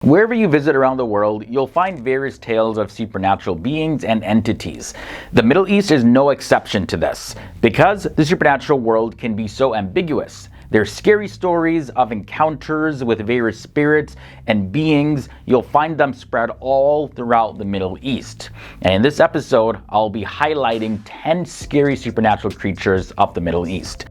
Wherever you visit around the world, you'll find various tales of supernatural beings and entities. The Middle East is no exception to this, because the supernatural world can be so ambiguous. There's scary stories of encounters with various spirits and beings. You'll find them spread all throughout the Middle East. And in this episode, I'll be highlighting 10 scary supernatural creatures of the Middle East.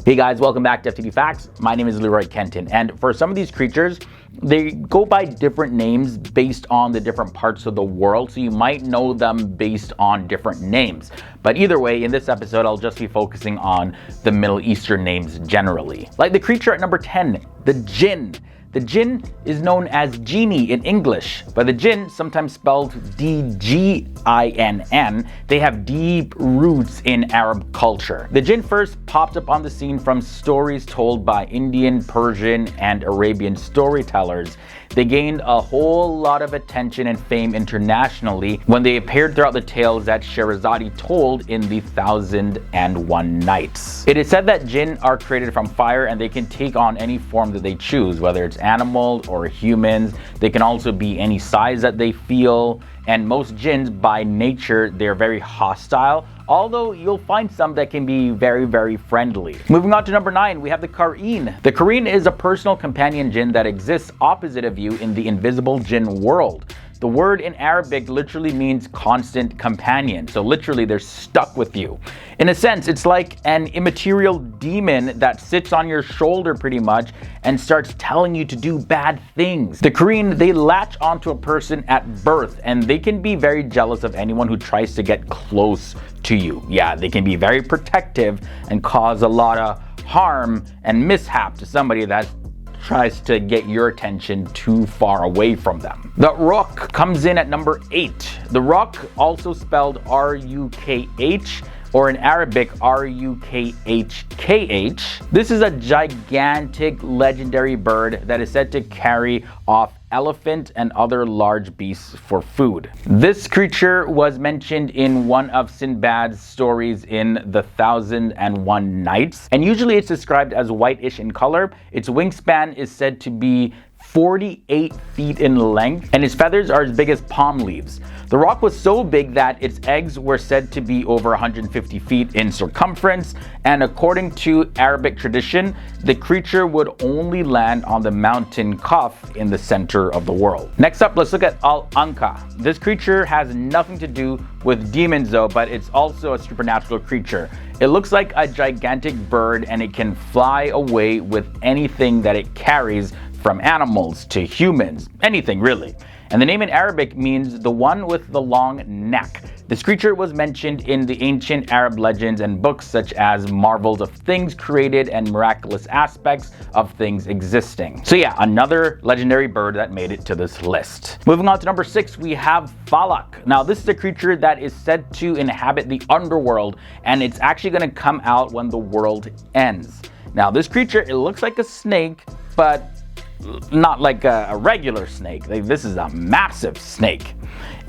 Hey guys, welcome back to FTD Facts. My name is Leroy Kenton, and for some of these creatures, they go by different names based on the different parts of the world, so you might know them based on different names. But either way, in this episode, I'll just be focusing on the Middle Eastern names generally. Like the creature at number 10, the Jinn. The Jinn is known as genie in English, but the Jinn, sometimes spelled D-G-I-N-N, they have deep roots in Arab culture. The Jinn first popped up on the scene from stories told by Indian, Persian, and Arabian storytellers. They gained a whole lot of attention and fame internationally when they appeared throughout the tales that Sherazade told in the 1001 Nights. It is said that Jinn are created from fire and they can take on any form that they choose, whether it's animals or humans. They can also be any size that they feel, and most jinns by nature, they're very hostile, although you'll find some that can be very, very friendly. Moving on to number 9, we have the Qareen. The Qareen is a personal companion jinn that exists opposite of you in the invisible jinn world. The word in Arabic literally means constant companion, so literally they're stuck with you. In a sense, it's like an immaterial demon that sits on your shoulder pretty much and starts telling you to do bad things. The Qareen, they latch onto a person at birth, and they can be very jealous of anyone who tries to get close to you. Yeah, they can be very protective and cause a lot of harm and mishap to somebody that tries to get your attention too far away from them. The Rukh comes in at number 8. The Rukh, also spelled R-U-K-H, or in Arabic, R-U-K-H-K-H. This is a gigantic legendary bird that is said to carry off elephant and other large beasts for food. This creature was mentioned in one of Sinbad's stories in the 1001 Nights, and usually it's described as whitish in color. Its wingspan is said to be 48 feet in length, and its feathers are as big as palm leaves. The Rukh was so big that its eggs were said to be over 150 feet in circumference, and according to Arabic tradition, the creature would only land on the mountain Kaf in the center of the world. Next up, let's look at Al-Anka. This creature has nothing to do with demons though, but it's also a supernatural creature. It looks like a gigantic bird, and it can fly away with anything that it carries, from animals to humans, anything really. And the name in Arabic means the one with the long neck. This creature was mentioned in the ancient Arab legends and books such as Marvels of Things Created and Miraculous Aspects of Things Existing. So yeah, another legendary bird that made it to this list. Moving on to number 6, we have Falak. Now this is a creature that is said to inhabit the underworld, and it's actually going to come out when the world ends. Now this creature, it looks like a snake, but not like a regular snake. This is a massive snake.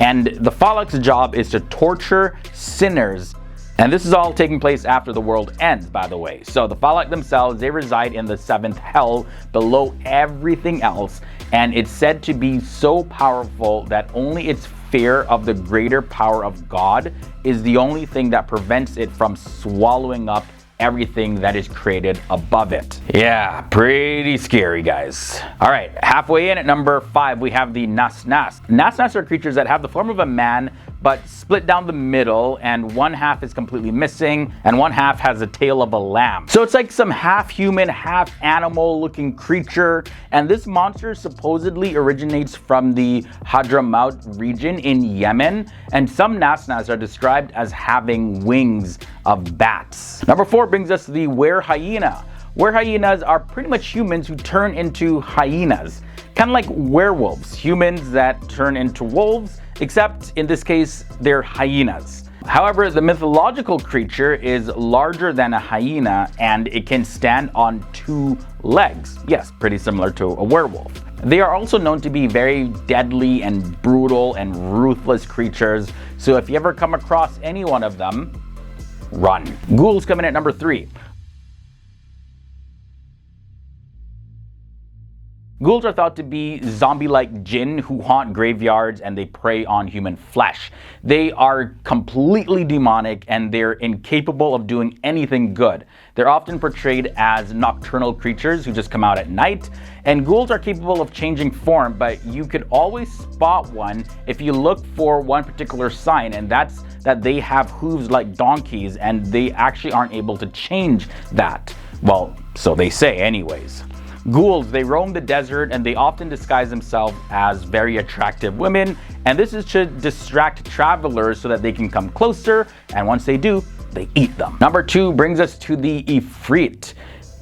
And the Falak's job is to torture sinners. And this is all taking place after the world ends, by the way. So the Falak themselves, they reside in the 7th hell below everything else. And it's said to be so powerful that only its fear of the greater power of God is the only thing that prevents it from swallowing up everything that is created above it. Yeah, pretty scary, guys. All right, halfway in at number 5, we have the Nas-Nas. Nas-Nas are creatures that have the form of a man, but split down the middle, and one half is completely missing, and one half has the tail of a lamb. So it's like some half human, half animal looking creature, and this monster supposedly originates from the Hadramaut region in Yemen, and some Nas-Nas are described as having wings of bats. Number 4 brings us to the were hyena. Were hyenas are pretty much humans who turn into hyenas, kind of like werewolves, humans that turn into wolves, except in this case, they're hyenas. However, the mythological creature is larger than a hyena, and it can stand on 2 legs. Yes, pretty similar to a werewolf. They are also known to be very deadly and brutal and ruthless creatures, so if you ever come across any one of them, run. Ghouls come in at number 3. Ghouls are thought to be zombie-like jinn who haunt graveyards and they prey on human flesh. They are completely demonic and they're incapable of doing anything good. They're often portrayed as nocturnal creatures who just come out at night. And ghouls are capable of changing form, but you could always spot one if you look for one particular sign, and that's that they have hooves like donkeys and they actually aren't able to change that. Well, so they say anyways. Ghouls, they roam the desert and they often disguise themselves as very attractive women, and this is to distract travelers so that they can come closer, and once they do, they eat them. Number 2 brings us to the Ifrit.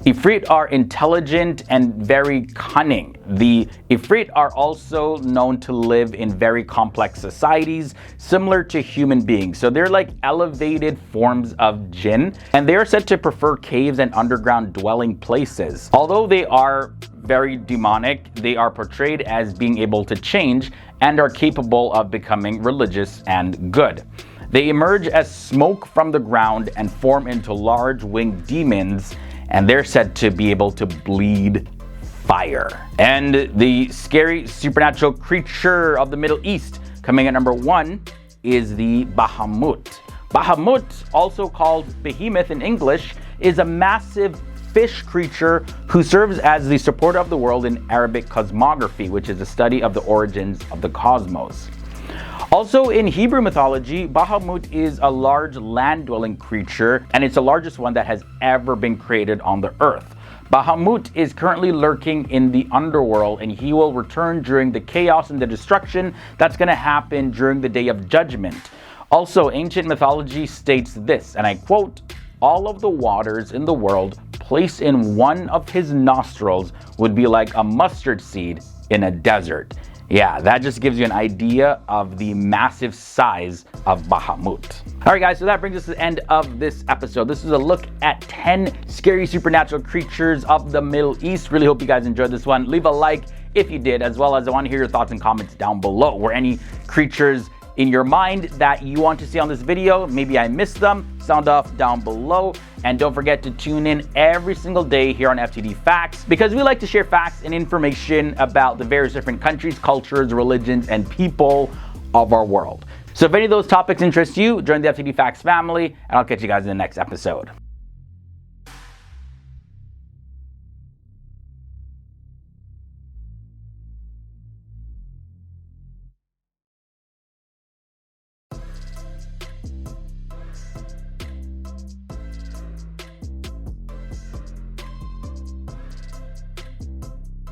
Ifrit are intelligent and very cunning. The Ifrit are also known to live in very complex societies, similar to human beings. So they're like elevated forms of jinn, and they are said to prefer caves and underground dwelling places. Although they are very demonic, they are portrayed as being able to change and are capable of becoming religious and good. They emerge as smoke from the ground and form into large winged demons, and they're said to be able to bleed fire. And the scary supernatural creature of the Middle East, coming at number 1, is the Bahamut. Bahamut, also called behemoth in English, is a massive fish creature who serves as the supporter of the world in Arabic cosmography, which is the study of the origins of the cosmos. Also in Hebrew mythology, Bahamut is a large land-dwelling creature, and it's the largest one that has ever been created on the earth. Bahamut is currently lurking in the underworld, and he will return during the chaos and the destruction that's going to happen during the Day of Judgment. Also, ancient mythology states this, and I quote, "All of the waters in the world placed in one of his nostrils would be like a mustard seed in a desert." Yeah, that just gives you an idea of the massive size of Bahamut. Alright guys, so that brings us to the end of this episode. This is a look at 10 scary supernatural creatures of the Middle East. Really hope you guys enjoyed this one. Leave a like if you did, as well as I want to hear your thoughts and comments down below. Were any creatures in your mind that you want to see on this video? Maybe I missed them. Sound off down below. And don't forget to tune in every single day here on FTD Facts, because we like to share facts and information about the various different countries, cultures, religions, and people of our world. So if any of those topics interest you, join the FTD Facts family, and I'll catch you guys in the next episode.